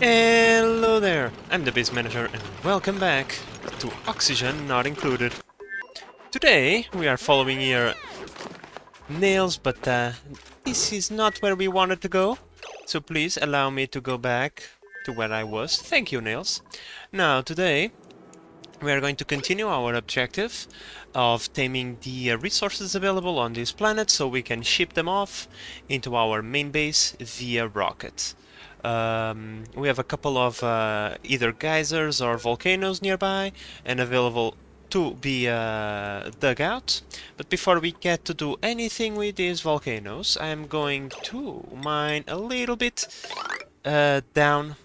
Hello there, I'm the base manager and welcome back to Oxygen Not Included. Today we are following here nails, but this is not where we wanted to go. So please allow me to go back to where I was. Thank you, Nails. Now today we are going to continue our objective of taming the resources available on this planet so we can ship them off into our main base via rocket. We have a couple of either geysers or volcanoes nearby and available to be dug out. But before we get to do anything with these volcanoes, I'm going to mine a little bit down.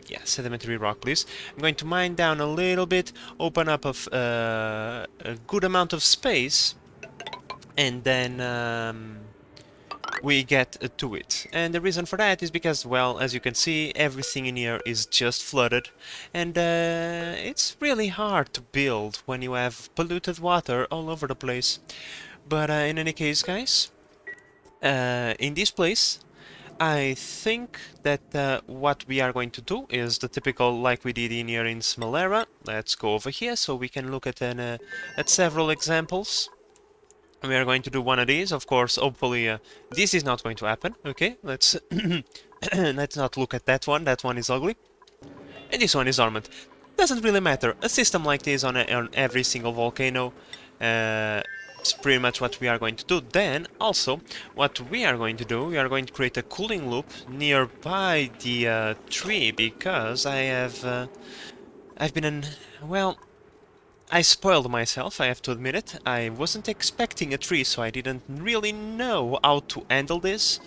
Yeah, sedimentary rock, please. I'm going to mine down a little bit, open up a good amount of space, and then we get to it. And the reason for that is because, well, as you can see, everything in here is just flooded, and it's really hard to build when you have polluted water all over the place. But in any case, guys, in this place, I think that what we are going to do is the typical like we did in here in Smalera. Let's go over here so we can look at several examples. We are going to do one of these, of course. Hopefully, this is not going to happen. Okay, let's let's not look at that one. That one is ugly, and this one is armored. Doesn't really matter. A system like this on every single volcano. It's pretty much what we are going to do. Then, also, what we are going to do, we are going to create a cooling loop nearby the tree, because I've been well, I spoiled myself, I have to admit it. I wasn't expecting a tree, so I didn't really know how to handle this.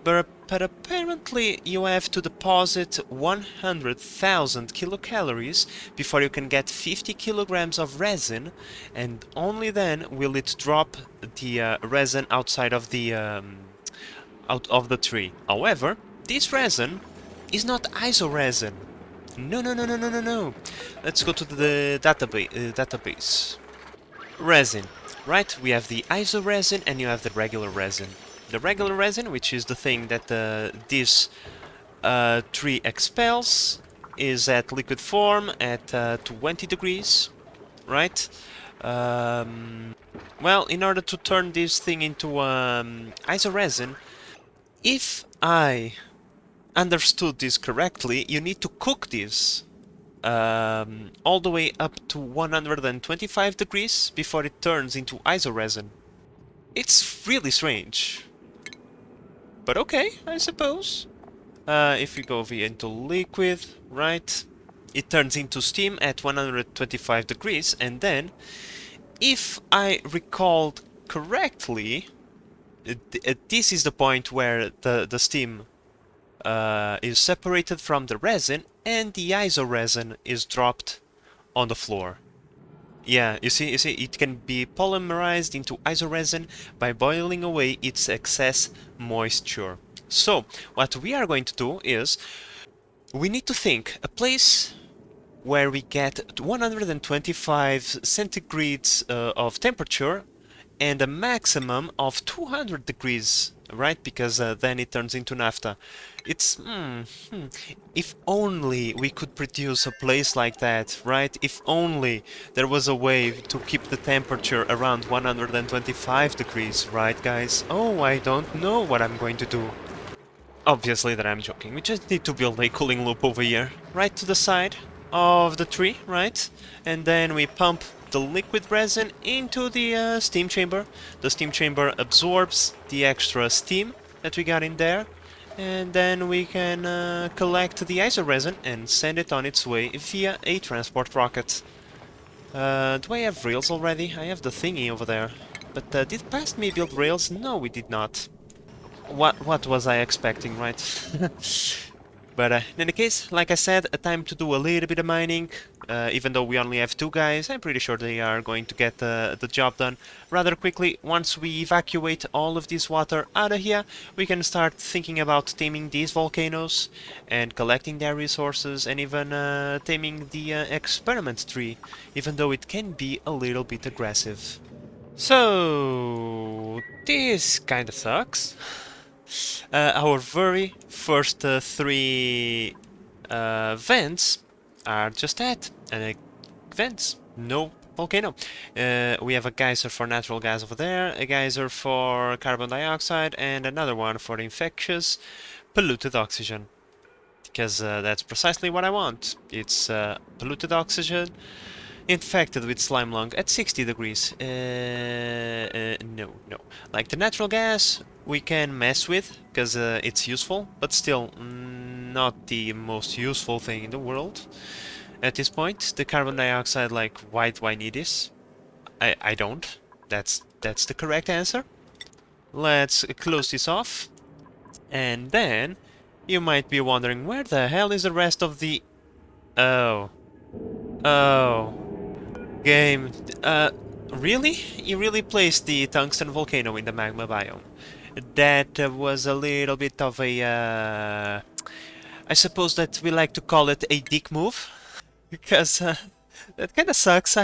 But apparently you have to deposit 100,000 kilocalories before you can get 50 kilograms of resin, and only then will it drop the resin outside of the tree. However, this resin is not iso resin. No, no, no, no, no, no, no. Let's go to the database. Resin. Right, we have the iso resin and you have the regular resin. The regular resin, which is the thing that this tree expels, is at liquid form at 20 degrees, right? Well, in order to turn this thing into iso resin, if I understood this correctly, you need to cook this all the way up to 125 degrees before it turns into iso resin. It's really strange. But okay, I suppose. If we go via into liquid, right, it turns into steam at 125 degrees, and then, if I recalled correctly, this is the point where the steam is separated from the resin and the iso resin is dropped on the floor. Yeah, you see, it can be polymerized into iso resin by boiling away its excess moisture. So, what we are going to do is, we need to think a place where we get 125 centigrades of temperature and a maximum of 200 degrees, right? Because then it turns into naphtha. It's... If only we could produce a place like that, right? If only there was a way to keep the temperature around 125 degrees, right, guys? Oh, I don't know what I'm going to do. Obviously that I'm joking. We just need to build a cooling loop over here, right to the side of the tree, right? And then we pump the liquid resin into the steam chamber. The steam chamber absorbs the extra steam that we got in there, and then we can collect the iso resin and send it on its way via a transport rocket. Do I have rails already? I have the thingy over there. But did past me build rails? No, we did not. What was I expecting, right? But in any case, like I said, a time to do a little bit of mining. Even though we only have two guys, I'm pretty sure they are going to get the job done rather quickly. Once we evacuate all of this water out of here, we can start thinking about taming these volcanoes and collecting their resources, and even taming the experiment tree, even though it can be a little bit aggressive. So, this kinda sucks. Our very first three Vents are just that, vents, no volcano. We have a geyser for natural gas over there, a geyser for carbon dioxide, and another one for infectious polluted oxygen. Because that's precisely what I want. It's polluted oxygen infected with slime lung at 60 degrees. No, no. Like the natural gas, we can mess with because it's useful, but still not the most useful thing in the world at this point. The carbon dioxide, like, why do I need this? I don't. That's the correct answer. Let's close this off, and then you might be wondering, where the hell is the rest of the... Oh. Oh. Game. Really? You really placed the tungsten volcano in the magma biome. That was a little bit of a... I suppose that we like to call it a dick move. Because that kind of sucks.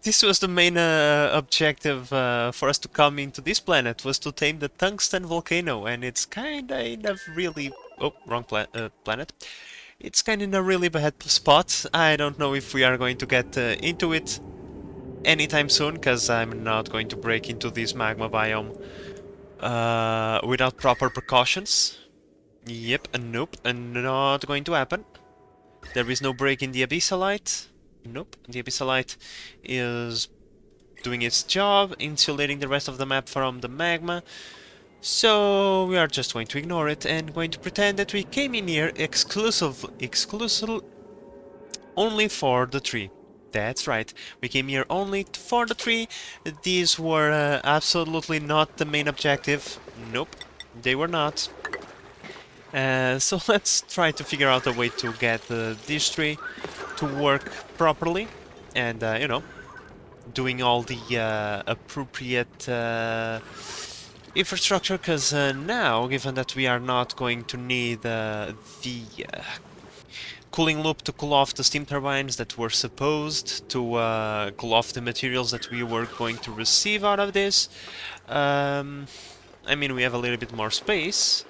This was the main objective for us to come into this planet, was to tame the tungsten volcano, and it's kind of in a really... Oh, wrong planet. It's kind of in a really bad spot. I don't know if we are going to get into it anytime soon, because I'm not going to break into this magma biome without proper precautions. Yep, nope, not going to happen. There is no break in the abyssalite. Nope, the abyssalite is doing its job, insulating the rest of the map from the magma. So we are just going to ignore it and going to pretend that we came in here exclusively only for the tree. That's right, we came here only for the tree. These were absolutely not the main objective. Nope, they were not. So let's try to figure out a way to get this tree to work properly, and you know, doing all the appropriate infrastructure, because now, given that we are not going to need the cooling loop to cool off the steam turbines that were supposed to cool off the materials that we were going to receive out of this, I mean, we have a little bit more space,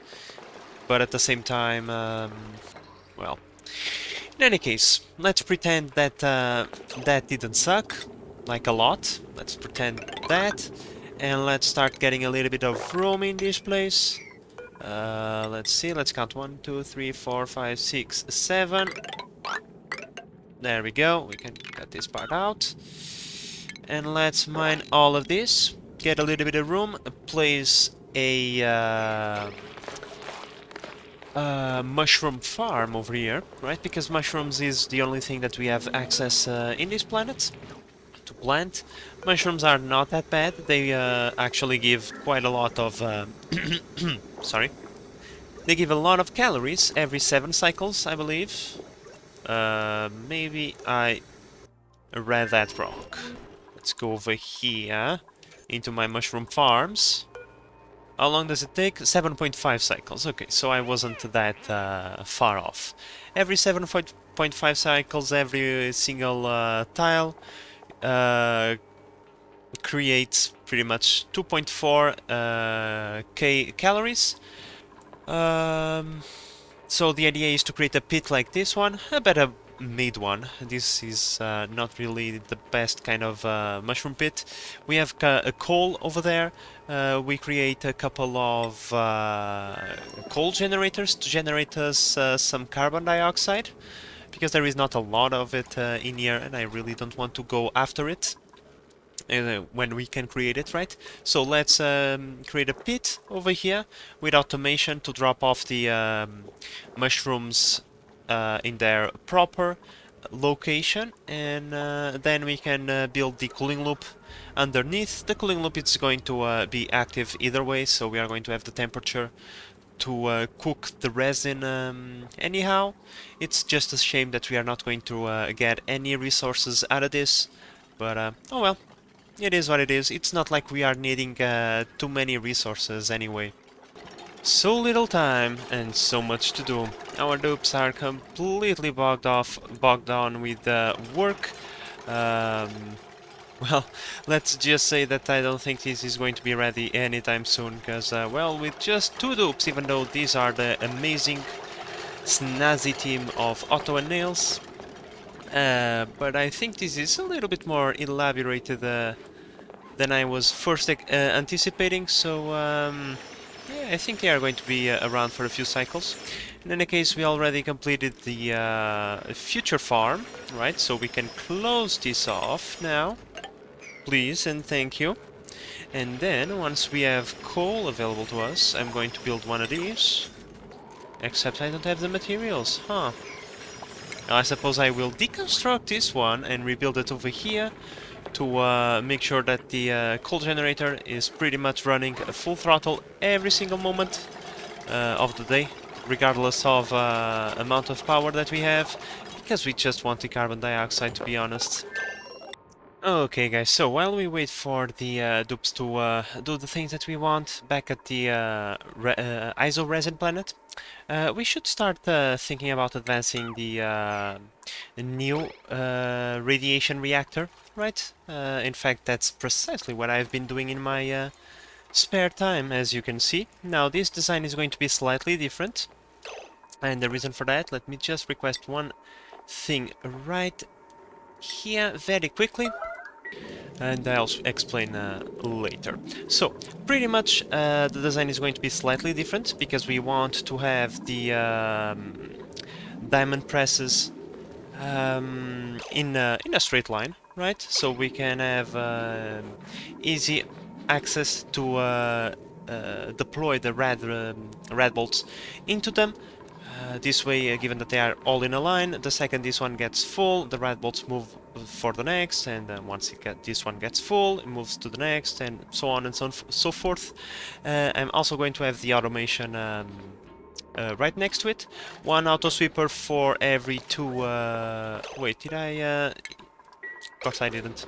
but at the same time, well, in any case, let's pretend that that didn't suck, like a lot. Let's pretend that, and let's start getting a little bit of room in this place. Let's see, let's count 1, 2, 3, 4, 5, 6, 7. There we go, we can cut this part out. And let's mine all of this, get a little bit of room, place a mushroom farm over here, right? Because mushrooms is the only thing that we have access in this planet to plant. Mushrooms are not that bad. They actually give quite a lot of... sorry. They give a lot of calories every 7 cycles, I believe. Maybe I read that wrong. Let's go over here into my mushroom farms. How long does it take? 7.5 cycles. Okay, so I wasn't that far off. Every 7.5 cycles, every single tile creates pretty much 2.4 K calories. So the idea is to create a pit like this one, a better made one. This is not really the best kind of mushroom pit. We have a coal over there. We create a couple of coal generators to generate us some carbon dioxide, because there is not a lot of it in here, and I really don't want to go after it when we can create it, right? So let's create a pit over here with automation to drop off the mushrooms in their proper location, and then we can build the cooling loop underneath. The cooling loop is going to be active either way, so we are going to have the temperature to cook the resin anyhow. It's just a shame that we are not going to get any resources out of this, but oh well. It is what it is. It's not like we are needing too many resources anyway. So little time and so much to do. Our dupes are completely bogged down with work. Well, let's just say that I don't think this is going to be ready anytime soon, because, well, with just 2 dupes, even though these are the amazing snazzy team of Otto and Nails. But I think this is a little bit more elaborated than I was first anticipating, so yeah, I think they are going to be around for a few cycles. In any case, we already completed the future farm, right? So we can close this off now, please and thank you. And then, once we have coal available to us, I'm going to build one of these. Except I don't have the materials, huh? I suppose I will deconstruct this one and rebuild it over here to make sure that the coal generator is pretty much running at full throttle every single moment of the day, regardless of amount of power that we have, because we just want the carbon dioxide, to be honest. Okay guys, so while we wait for the dupes to do the things that we want back at the ISO resin planet, we should start thinking about advancing the new radiation reactor, right? In fact, that's precisely what I've been doing in my spare time, as you can see. Now, this design is going to be slightly different, and the reason for that, let me just request one thing right here very quickly, and I'll explain later. So, pretty much the design is going to be slightly different, because we want to have the diamond presses in a straight line, right? So we can have easy access to deploy the red bolts into them. This way, given that they are all in a line, the second this one gets full, the red bolts move for the next, and once this one gets full, it moves to the next, and so on and so forth. I'm also going to have the automation right next to it. One auto sweeper for every two... wait, did I... of course I didn't.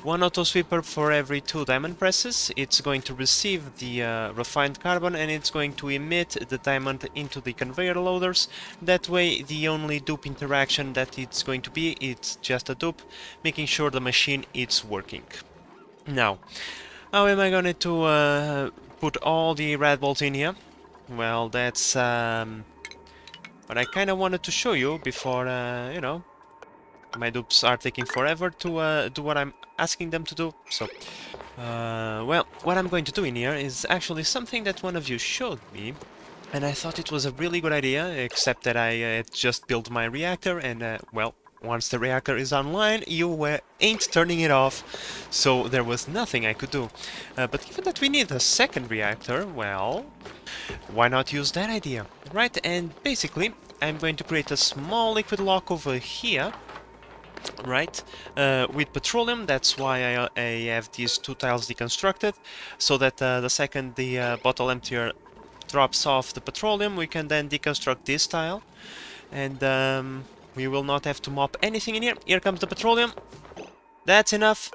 One auto sweeper for every two diamond presses. It's going to receive the refined carbon, and it's going to emit the diamond into the conveyor loaders. That way, the only dupe interaction that it's going to be, it's just a dupe, making sure the machine is working. Now, how am I going to put all the red bolts in here? Well, that's what I kind of wanted to show you before, you know, my dupes are taking forever to do what I'm asking them to do. So, well, what I'm going to do in here is actually something that one of you showed me, and I thought it was a really good idea, except that I had just built my reactor, and, well, once the reactor is online, you ain't turning it off, so there was nothing I could do. But given that we need a second reactor, well, why not use that idea, right? And basically, I'm going to create a small liquid lock over here, right, with petroleum. That's why I have these two tiles deconstructed, so that the second the bottle emptier drops off the petroleum, we can then deconstruct this tile, and we will not have to mop anything in here. Here comes the petroleum. That's enough.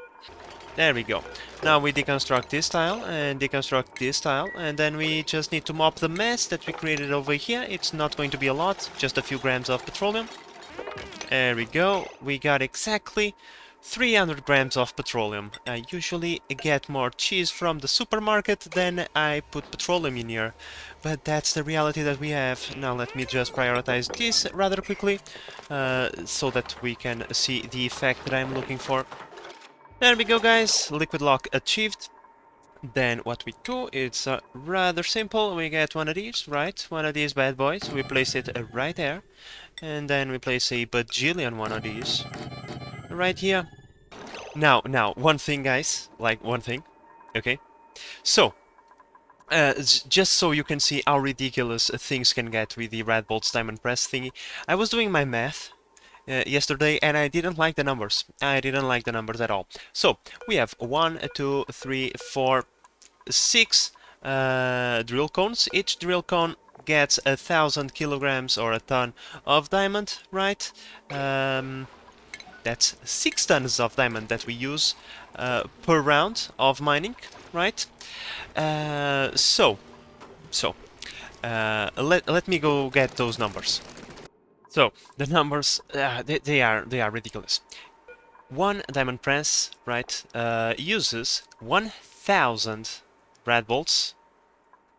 There we go. Now we deconstruct this tile and deconstruct this tile, and then we just need to mop the mess that we created over here. It's not going to be a lot, just a few grams of petroleum. There we go. We got exactly 300 grams of petroleum. I usually get more cheese from the supermarket than I put petroleum in here, but that's the reality that we have. Now let me just prioritize this rather quickly, so that we can see the effect that I'm looking for. There we go, guys. Liquid lock achieved. Then what we do, it's rather simple. We get one of these, right? One of these bad boys. We place it right there. And then we place a bajillion one of these right here. Now, one thing, guys. Like, one thing. Okay? So, just so you can see how ridiculous things can get with the Red Bolt's diamond press thingy, I was doing my math yesterday, and I didn't like the numbers. I didn't like the numbers at all. So, we have 1, 2, 3, 4, 6 drill cones. Each drill cone gets 1,000 kilograms or a ton of diamond, right? That's 6 tons of diamond that we use per round of mining, right? Let me go get those numbers. So the numbers, they are ridiculous. One diamond press, right, uses 1,000 red bolts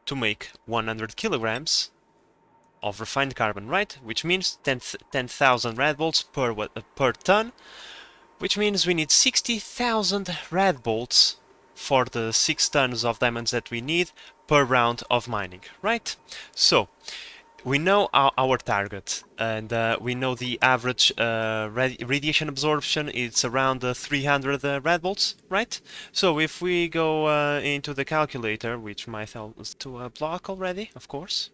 to make 100 kilograms of refined carbon, right? Which means 10,000 rad bolts per ton, which means we need 60,000 rad bolts for the 6 tons of diamonds that we need per round of mining, right? So we know our target, and we know the average radiation absorption. It's around 300 rad volts, right? So if we go into the calculator, which might help us to block already, of course.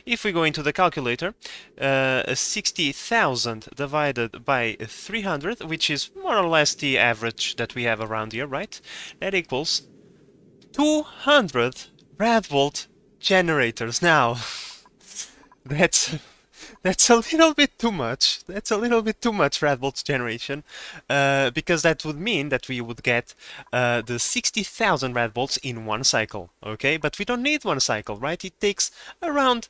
If we go into the calculator, 60,000 divided by 300, which is more or less the average that we have around here, right? That equals 200 rad volt generators. Now, that's that's a little bit too much. That's a little bit too much rad volt generation, because that would mean that we would get the 60,000 rad volts in one cycle. Okay, but we don't need one cycle, right? It takes around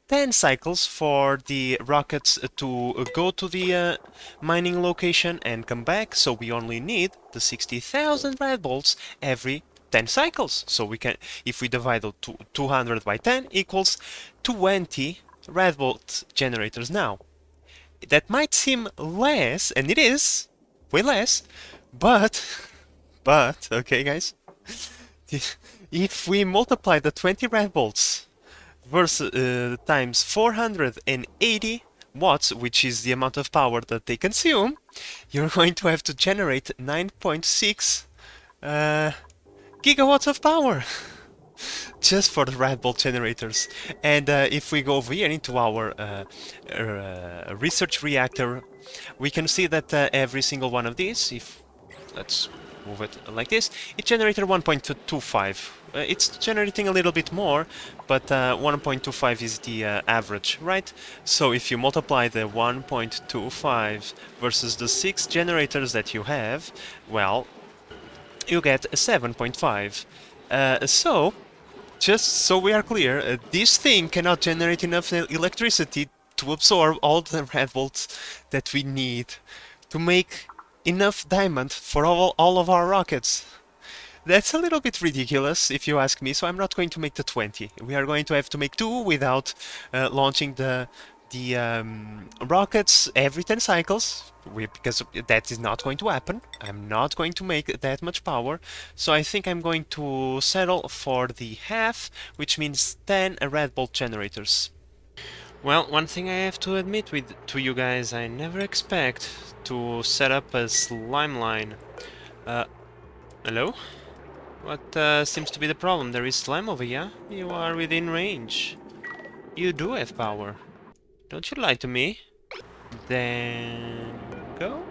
10 cycles for the rockets to go to the mining location and come back, so we only need the 60,000 rad volts every 10 cycles. So we can, if we divide 200 by 10 equals 20 rad volt generators. Now, that might seem less, and it is way less, but okay guys, if we multiply the 20 rad volts versus times 480 watts, which is the amount of power that they consume, you're going to have to generate 9.6 gigawatts of power just for the rad bolt generators. And if we go over here into our research reactor, we can see that every single one of these, if let's move it like this, it generated 1.25. It's generating a little bit more, but 1.25 is the average, right? So if you multiply the 1.25 versus the 6 generators that you have, well, you get 7.5. So, just so we are clear, this thing cannot generate enough electricity to absorb all the rad volts that we need to make enough diamond for all of our rockets. That's a little bit ridiculous, if you ask me, so I'm not going to make the 20. We are going to have to make 2 without launching the rockets every 10 cycles, because that is not going to happen. I'm not going to make that much power, so I think I'm going to settle for the half, which means 10 rad bolt generators. Well, one thing I have to admit to you guys, I never expect to set up a slime line. Hello? What seems to be the problem? There is slime over here. You are within range. You do have power. Don't you lie to me. Then go.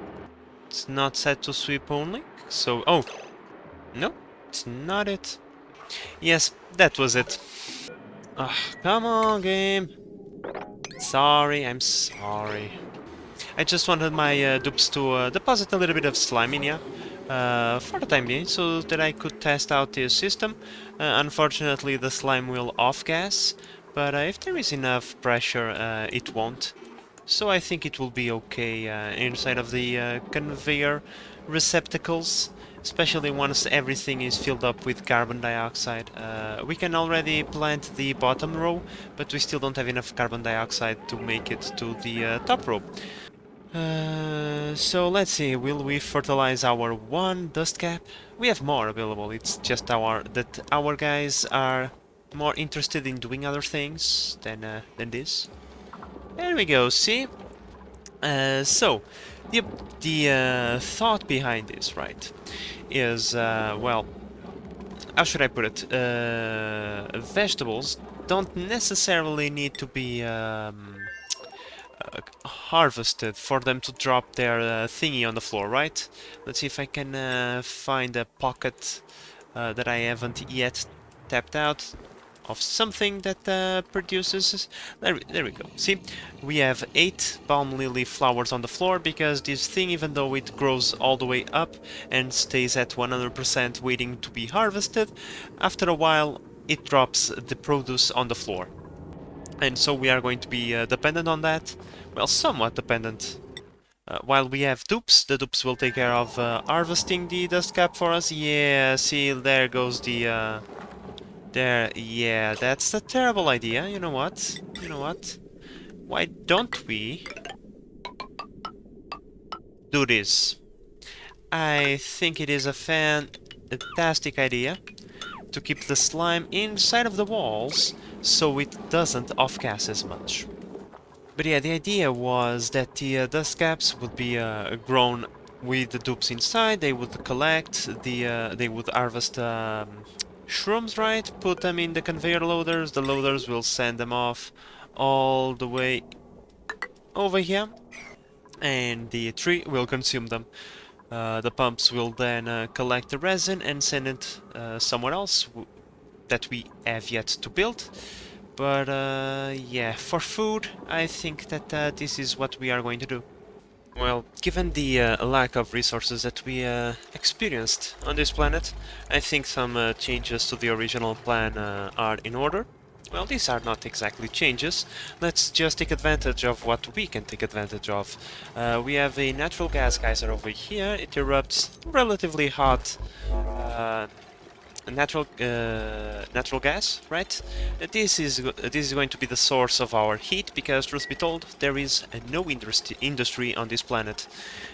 It's not set to sweep only. So, oh, no, it's not it. Yes, that was it. Ah, come on, game. Sorry, I'm sorry. I just wanted my dupes to deposit a little bit of slime in here for the time being, so that I could test out this system. Unfortunately, the slime will off-gas, but if there is enough pressure, it won't. So I think it will be okay inside of the conveyor receptacles, especially once everything is filled up with carbon dioxide. We can already plant the bottom row, but we still don't have enough carbon dioxide to make it to the top row. So let's see, will we fertilize our one dust cap? We have more available, it's just that our guys are more interested in doing other things than this. There we go, see? So, the thought behind this, right, is, well, how should I put it? Vegetables don't necessarily need to be harvested for them to drop their thingy on the floor, right? Let's see if I can find a pocket that I haven't yet tapped out of something that produces... There we go. See, we have 8 balm lily flowers on the floor because this thing, even though it grows all the way up and stays at 100% waiting to be harvested, after a while it drops the produce on the floor. And so we are going to be dependent on that. Well, somewhat dependent. While we have dupes, the dupes will take care of harvesting the dust cap for us. Yeah, see, there goes the... there, yeah, that's a terrible idea, you know what? you know what? Why don't we do this? I think it is a fantastic idea to keep the slime inside of the walls so it doesn't off-gas as much. But yeah, the idea was that the dust caps would be grown with the dupes inside. They would collect they would harvest shrooms, right? Put them in the conveyor loaders. The loaders will send them off all the way over here, and the tree will consume them. The pumps will then collect the resin and send it somewhere else that we have yet to build. But yeah, for food, I think that this is what we are going to do. Well, given the lack of resources that we experienced on this planet, I think some changes to the original plan are in order. Well, these are not exactly changes. Let's just take advantage of what we can take advantage of. We have a natural gas geyser over here. It erupts relatively hot natural gas, right? This is going to be the source of our heat because, truth be told, there is no industry on this planet.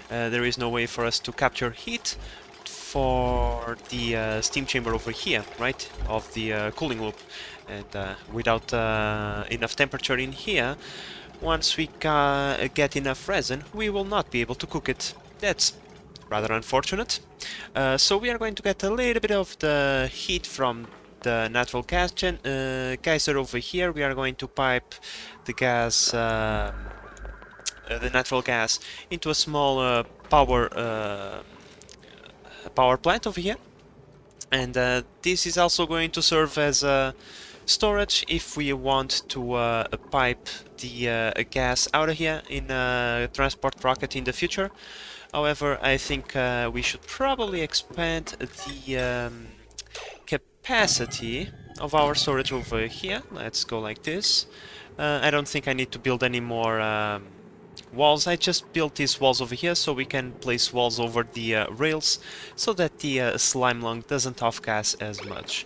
There is no way for us to capture heat for the steam chamber over here, right, of the cooling loop, and without enough temperature in here, once we get enough resin, we will not be able to cook it. That's rather unfortunate. So we are going to get a little bit of the heat from the natural gas geyser over here. We are going to pipe the gas, the natural gas, into a small power plant over here, and this is also going to serve as storage if we want to pipe the gas out of here in a transport rocket in the future. However, I think we should probably expand the capacity of our storage over here. Let's go like this. I don't think I need to build any more walls. I just built these walls over here so we can place walls over the rails so that the slime lung doesn't off-gas as much.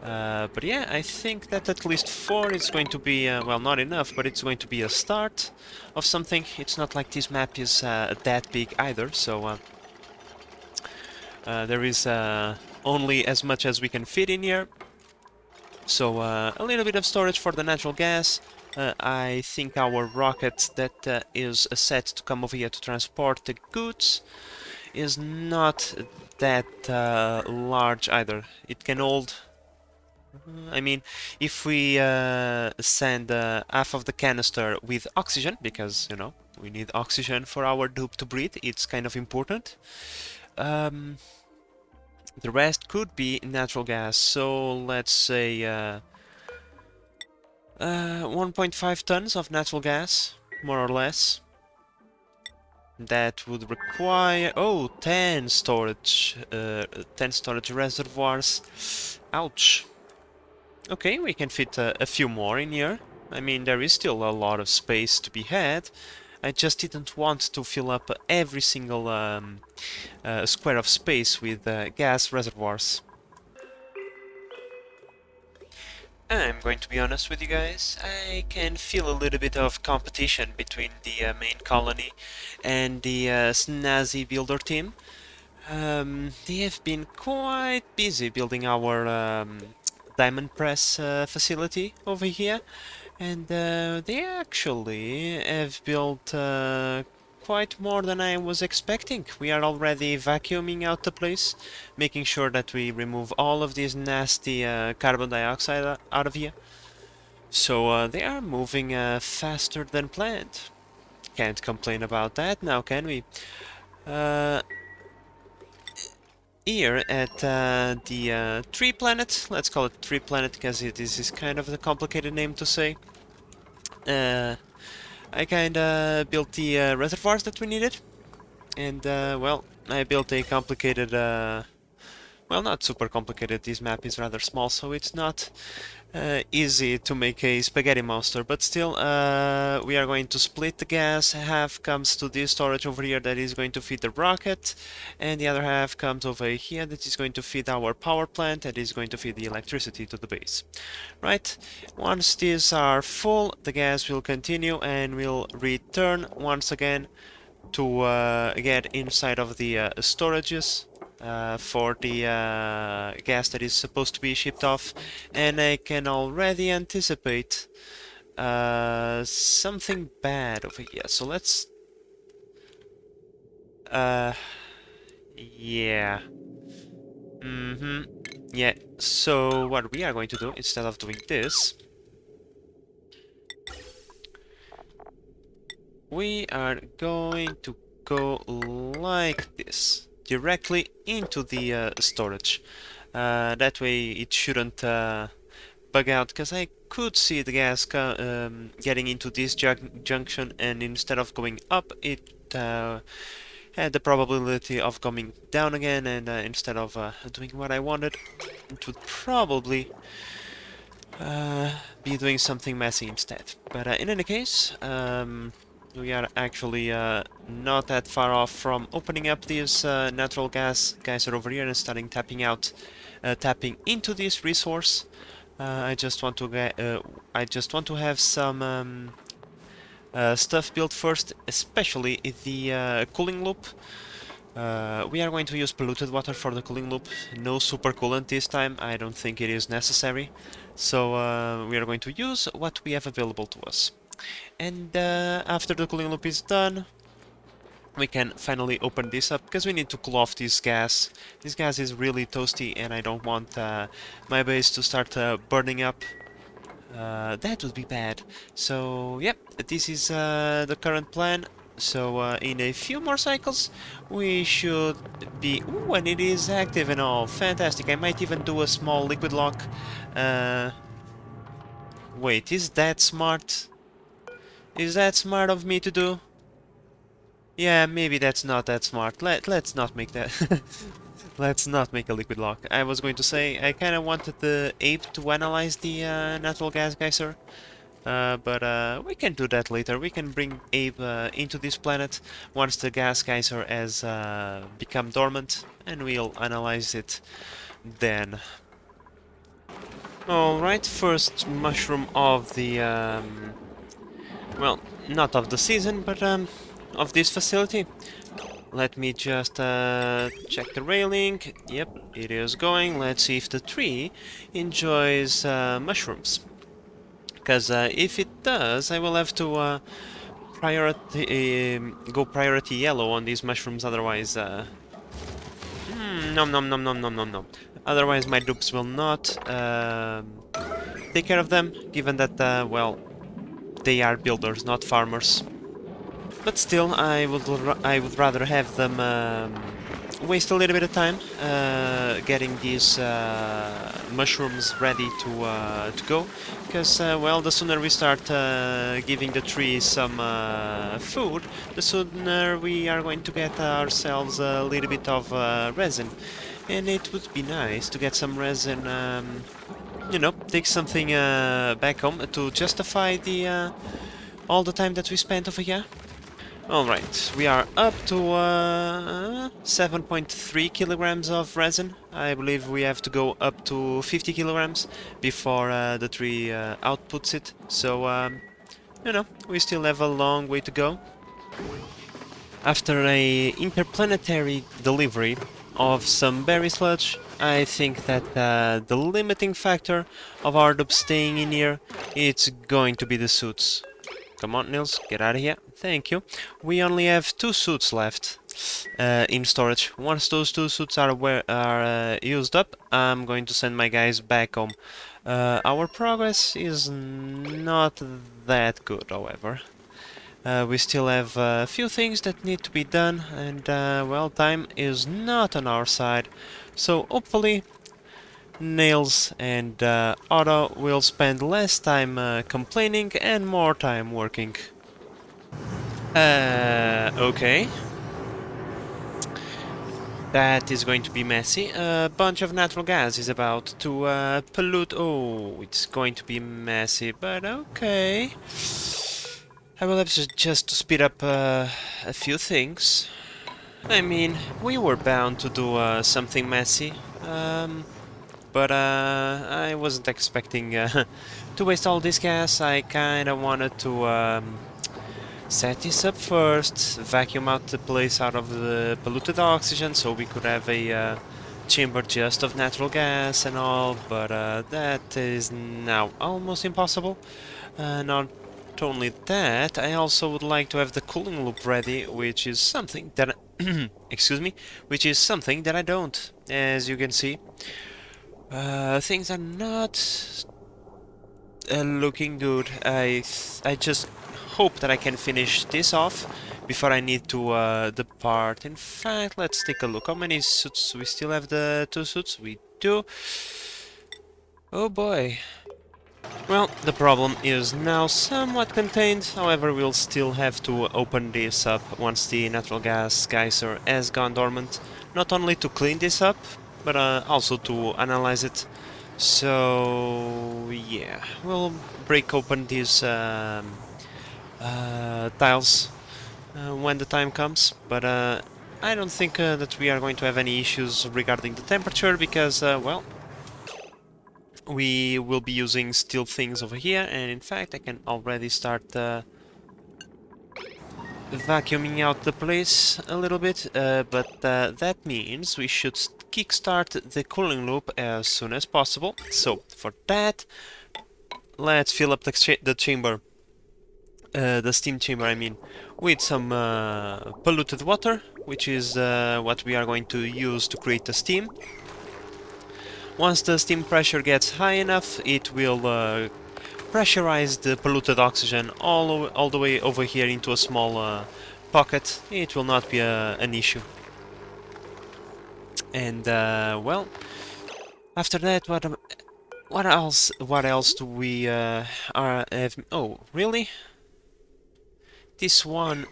But yeah, I think that at least 4 is going to be, well, not enough, but it's going to be a start of something. It's not like this map is that big either, so there is only as much as we can fit in here. So a little bit of storage for the natural gas. I think our rocket that is set to come over here to transport the goods is not that large either. It can hold... I mean, if we send half of the canister with oxygen, because, you know, we need oxygen for our dupe to breathe, it's kind of important. The rest could be natural gas, so let's say 1.5 tons of natural gas, more or less. That would require... oh, 10 storage reservoirs. Ouch. Okay, we can fit a few more in here. I mean, there is still a lot of space to be had. I just didn't want to fill up every single square of space with gas reservoirs. I'm going to be honest with you guys, I can feel a little bit of competition between the main colony and the snazzy builder team. They have been quite busy building our diamond press facility over here, and they actually have built quite more than I was expecting. We are already vacuuming out the place, making sure that we remove all of this nasty carbon dioxide out of here. So they are moving faster than planned. Can't complain about that now, can we? Here at the tree planet, let's call it tree planet because this is kind of a complicated name to say. I kinda built the reservoirs that we needed, and well, I built a complicated well, not super complicated. This map is rather small, so it's not easy to make a spaghetti monster, but still we are going to split the gas. Half comes to this storage over here that is going to feed the rocket, and the other half comes over here that is going to feed our power plant, that is going to feed the electricity to the base. Right, once these are full, the gas will continue and will return once again to get inside of the storages for the gas that is supposed to be shipped off, and I can already anticipate something bad over here. So let's uh yeah. Yeah, so what we are going to do, instead of doing this, we are going to go like this, directly into the storage. That way it shouldn't bug out, because I could see the gas getting into this junction, and instead of going up, it had the probability of coming down again, and instead of doing what I wanted, it would probably be doing something messy instead. But in any case, we are actually not that far off from opening up this natural gas geyser over here and starting tapping into this resource. I just want to have some stuff built first, especially the cooling loop. We are going to use polluted water for the cooling loop. No super coolant this time. I don't think it is necessary. So we are going to use what we have available to us. And after the cooling loop is done, we can finally open this up, because we need to cool off this gas. This gas is really toasty, and I don't want my base to start burning up. That would be bad. So, yep, this is the current plan. So, in a few more cycles, we should be... Ooh, and it is active and all. Fantastic. I might even do a small liquid lock. Wait, is that smart? Is that smart of me to do? Yeah, maybe that's not that smart. Let's not make that. Let's not make a liquid lock. I was going to say, I kind of wanted the ape to analyze the natural gas geyser. But we can do that later. We can bring Abe into this planet once the gas geyser has become dormant, and we'll analyze it then. Alright, first mushroom of the, well, not of the season, but of this facility. Let me just check the railing. Yep, it is going. Let's see if the tree enjoys mushrooms. Because if it does, I will have to go priority yellow on these mushrooms, otherwise nom nom nom nom nom nom nom. Otherwise my dupes will not take care of them, given that well, they are builders, not farmers. But still, I would rather have them waste a little bit of time getting these mushrooms ready to go, because well, the sooner we start giving the tree some food, the sooner we are going to get ourselves a little bit of resin, and it would be nice to get some resin. You know, take something back home to justify the all the time that we spent over here. Alright, we are up to 7.3 kilograms of resin. I believe we have to go up to 50 kilograms before the tree outputs it. So, you know, we still have a long way to go. After a interplanetary delivery of some berry sludge, I think that the limiting factor of our dupes staying in here, it's going to be the suits. Come on, Nils, get out of here. Thank you. We only have 2 suits left in storage. Once those 2 suits are used up, I'm going to send my guys back home. Our progress is not that good, however. We still have a few things that need to be done, and well, time is not on our side. So hopefully Nails and Otto will spend less time complaining and more time working. Okay. That is going to be messy. A bunch of natural gas is about to pollute. Oh, it's going to be messy, but okay. I will have to just to speed up a few things. I mean, we were bound to do something messy, but I wasn't expecting to waste all this gas. I kind of wanted to set this up first, vacuum out the place out of the polluted oxygen so we could have a chamber just of natural gas and all, but that is now almost impossible. Not only that, I also would like to have the cooling loop ready, which is something that excuse me, which is something that I don't, as you can see. Things are not looking good. I just hope that I can finish this off before I need to depart. In fact, let's take a look. How many suits? We still have the 2 suits? We do. Oh boy. Well, the problem is now somewhat contained, however we'll still have to open this up once the natural gas geyser has gone dormant, not only to clean this up, but also to analyze it. So yeah, we'll break open these tiles when the time comes, but I don't think that we are going to have any issues regarding the temperature because, well, we will be using steel things over here, and in fact I can already start vacuuming out the place a little bit, but that means we should kickstart the cooling loop as soon as possible. So for that, let's fill up the chamber, the steam chamber I mean, with some polluted water, which is what we are going to use to create the steam. Once the steam pressure gets high enough, it will pressurize the polluted oxygen all the way over here into a small pocket. It will not be an issue. And well, after that, what else? What else do we have? Oh, really? This one.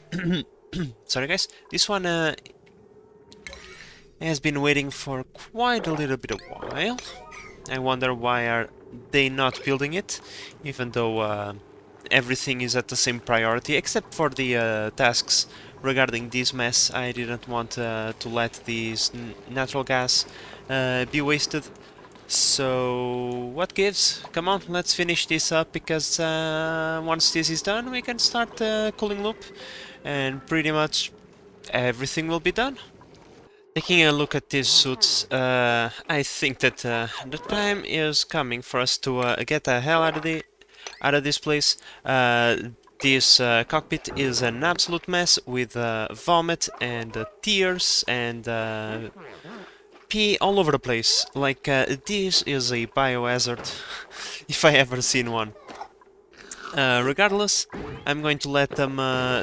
Sorry, guys. This one has been waiting for quite a little bit of while. I wonder why are they not building it, even though everything is at the same priority, except for the tasks regarding this mess. I didn't want to let this natural gas be wasted. So, what gives? Come on, let's finish this up, because once this is done, we can start the cooling loop, and pretty much everything will be done. Taking a look at these suits, I think that the time is coming for us to get the hell out of this place. This cockpit is an absolute mess with vomit and tears and pee all over the place. Like, this is a biohazard, if I ever seen one. Regardless, I'm going to let them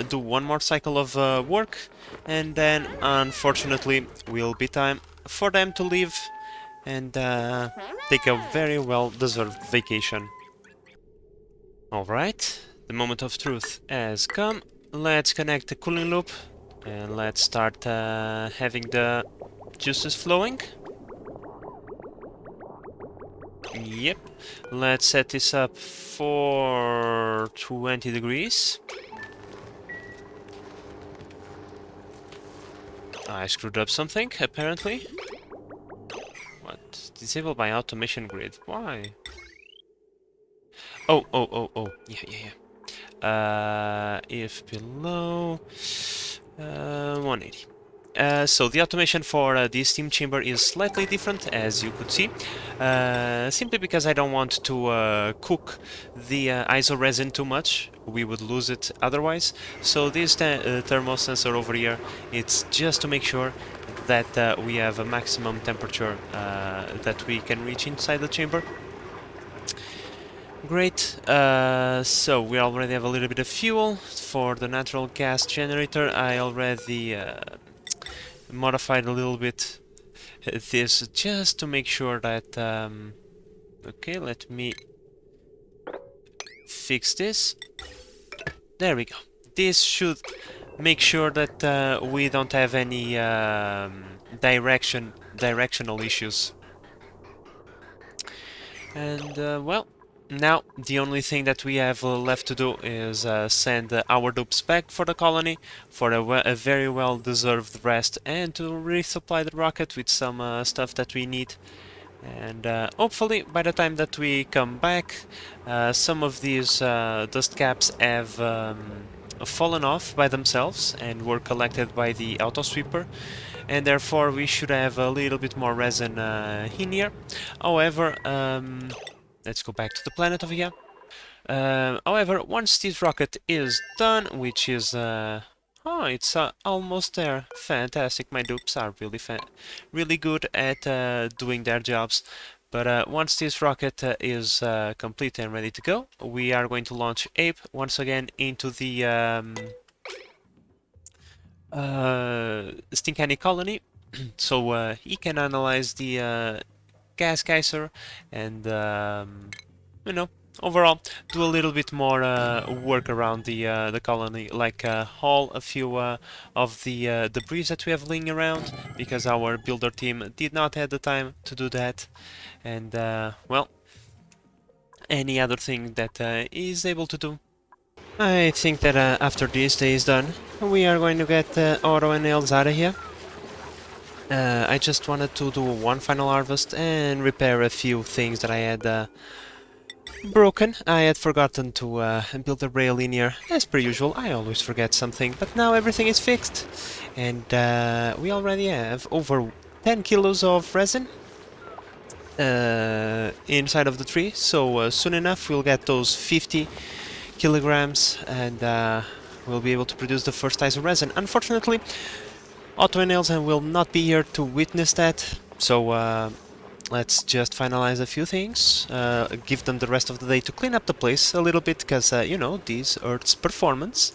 do one more cycle of work, and then unfortunately will be time for them to leave and take a very well-deserved vacation. Alright, the moment of truth has come. Let's connect the cooling loop and let's start having the juices flowing. Yep, let's set this up for 20 degrees. I screwed up something, apparently. What? Disabled by automation grid. Why? Oh. Yeah. If below 180. So the automation for this steam chamber is slightly different, as you could see, simply because I don't want to cook the ISO resin too much. We would lose it otherwise. So this thermal sensor over here, it's just to make sure that we have a maximum temperature that we can reach inside the chamber. Great, so we already have a little bit of fuel for the natural gas generator. I already modified a little bit this just to make sure that okay, let me fix this. There we go. This should make sure that we don't have any directional issues. And well, now the only thing that we have left to do is send our dupes back for the colony for a very well-deserved rest and to resupply the rocket with some stuff that we need. And hopefully by the time that we come back, some of these dust caps have fallen off by themselves and were collected by the auto sweeper, and therefore we should have a little bit more resin in here. However, let's go back to the planet over here. However, once this rocket is done, which is oh, it's almost there. Fantastic! My dupes are really good at doing their jobs. But once this rocket is complete and ready to go, we are going to launch Ape once again into the Stinkany colony, so he can analyze the gas geyser and you know, overall do a little bit more work around the colony, like haul a few of the debris that we have laying around, because our builder team did not have the time to do that, and well, any other thing that is able to do. I think that after this day is done, we are going to get Oro and Nails out of here. I just wanted to do one final harvest and repair a few things that I had broken. I had forgotten to build a rail in here. As per usual, I always forget something, but now everything is fixed. And we already have over 10 kilos of resin inside of the tree, so soon enough we'll get those 50 kilograms and we'll be able to produce the first iso resin. Unfortunately, Otto and Elsa will not be here to witness that, so let's just finalize a few things, give them the rest of the day to clean up the place a little bit, because, you know, this hurts performance,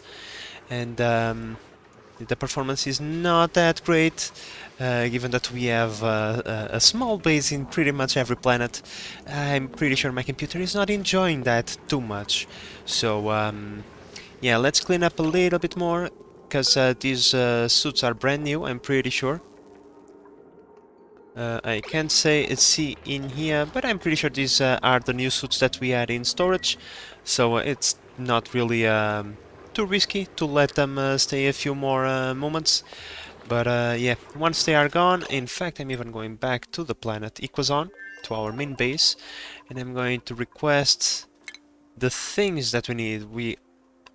and the performance is not that great, given that we have a small base in pretty much every planet. I'm pretty sure my computer is not enjoying that too much, so yeah, let's clean up a little bit more, because these suits are brand new, I'm pretty sure. I can't see in here, but I'm pretty sure these are the new suits that we had in storage, so it's not really too risky to let them stay a few more moments. But yeah, once they are gone, in fact I'm even going back to the planet Equazon, to our main base, and I'm going to request the things that we need.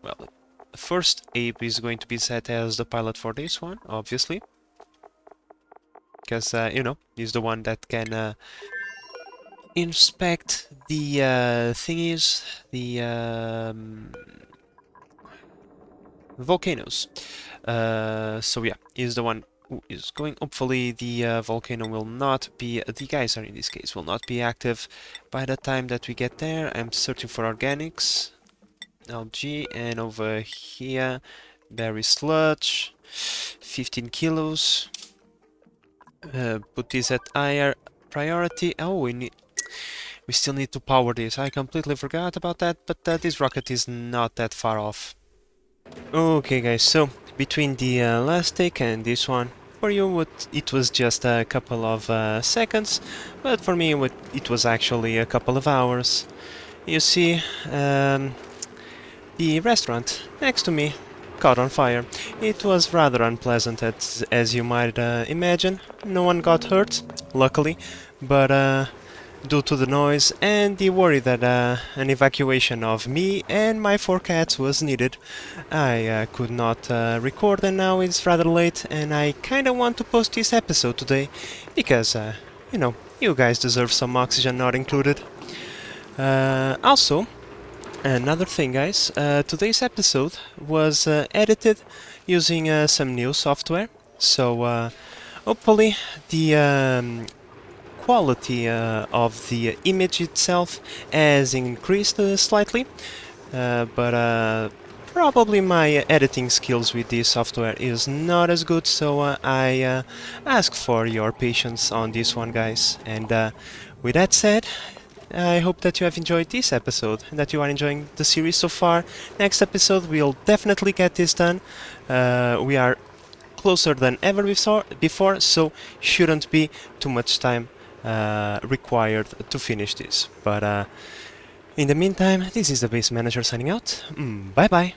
Well, first Ape is going to be set as the pilot for this one, obviously, because, you know, he's the one that can inspect the thingies, the volcanoes. So yeah, he's the one who is going. Hopefully the volcano will not be, the geyser in this case, will not be active by the time that we get there. I'm searching for organics, algae, and over here, berry sludge, 15 kilos. Put this at higher priority. Oh, we still need to power this. I completely forgot about that, but this rocket is not that far off. Okay guys, so between the last take and this one, for you it was just a couple of seconds, but for me it was actually a couple of hours. You see, the restaurant next to me caught on fire. It was rather unpleasant, as you might imagine. No one got hurt, luckily, but due to the noise and the worry that an evacuation of me and my 4 cats was needed, I could not record, and now it's rather late, and I kinda want to post this episode today, because, you know, you guys deserve some oxygen not included. Also, another thing guys, today's episode was edited using some new software, so hopefully the quality of the image itself has increased slightly, but probably my editing skills with this software is not as good, so I ask for your patience on this one guys, and with that said, I hope that you have enjoyed this episode and that you are enjoying the series so far. Next episode we'll definitely get this done. We are closer than ever before, so shouldn't be too much time required to finish this. But in the meantime, this is the base manager signing out. Bye bye.